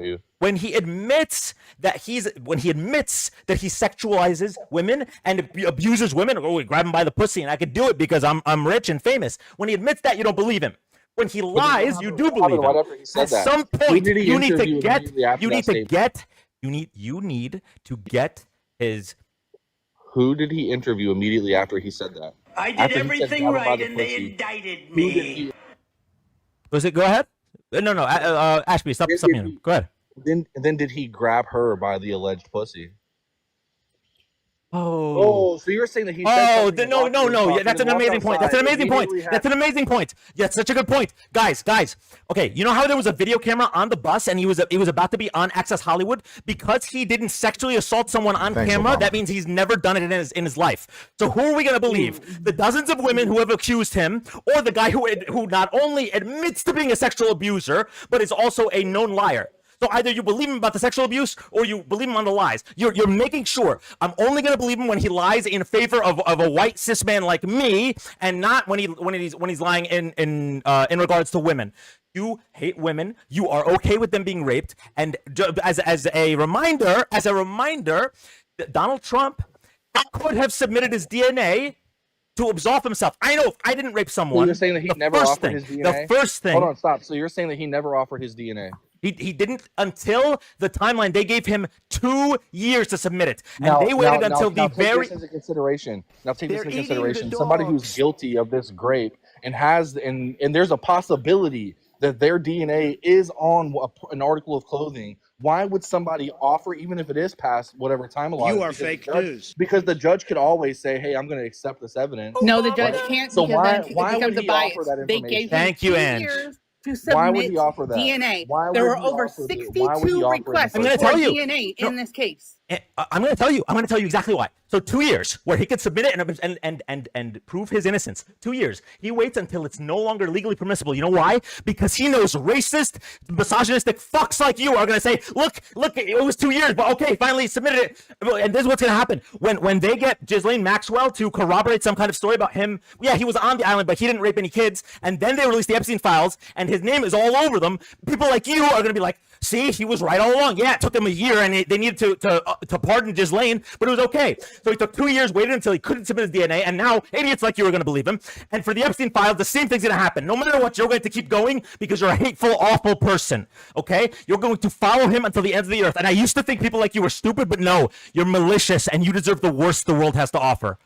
you. When he admits that he sexualizes women and abuses women, oh, we grab him by the pussy and I could do it because I'm rich and famous. When he admits that, you don't believe him. When he lies, you do believe him. At some point, you need to get his. Who did he interview immediately after he said that? I did everything right, and they indicted me. Was it? Go ahead. No. Ashby, stop me. Go ahead. Then did he grab her by the alleged pussy? Oh, so you're saying that he? No. Yeah, that's an amazing point. That's an amazing point. Yeah, such a good point, guys. Okay, you know how there was a video camera on the bus and he was about to be on Access Hollywood because he didn't sexually assault someone on camera. Obama. That means he's never done it in his life. So who are we gonna believe? The dozens of women who have accused him, or the guy who not only admits to being a sexual abuser but is also a known liar? So either you believe him about the sexual abuse or you believe him on the lies. You're making sure. I'm only going to believe him when he lies in favor of a white cis man like me, and not when he's lying in regards to women. You hate women. You are okay with them being raped. And as a reminder, Donald Trump could have submitted his DNA to absolve himself. I know if I didn't rape someone. So you're saying that he never offered his DNA? The first thing. Hold on, stop. So you're saying that he never offered his DNA? He didn't until the timeline. They gave him 2 years to submit it, and they waited until the very. Take this into consideration. Now take this into consideration. Somebody who's guilty of this grape and there's a possibility that their DNA is on an article of clothing. Why would somebody offer, even if it is past whatever time allotted? You are fake news. Because the judge could always say, "Hey, I'm going to accept this evidence." No, the judge can't. So why would he offer that information? Thank you, Ange. To submit why would he offer that? DNA. There were over 62 requests for DNA in this case. I'm going to tell you exactly why. So 2 years where he could submit it and prove his innocence. 2 years. He waits until it's no longer legally permissible. You know why? Because he knows racist, misogynistic fucks like you are going to say, look, it was 2 years, but okay, finally submitted it. And this is what's going to happen. When they get Ghislaine Maxwell to corroborate some kind of story about him, yeah, he was on the island, but he didn't rape any kids, and then they release the Epstein files, and his name is all over them, people like you are going to be like, see, he was right all along. Yeah, it took them a year, and they needed to pardon Ghislaine, but it was okay. So he took 2 years, waited until he couldn't submit his DNA, and now idiots like you are going to believe him. And for the Epstein files, the same thing's going to happen. No matter what, you're going to keep going because you're a hateful, awful person, okay? You're going to follow him until the ends of the earth. And I used to think people like you were stupid, but no, you're malicious, and you deserve the worst the world has to offer.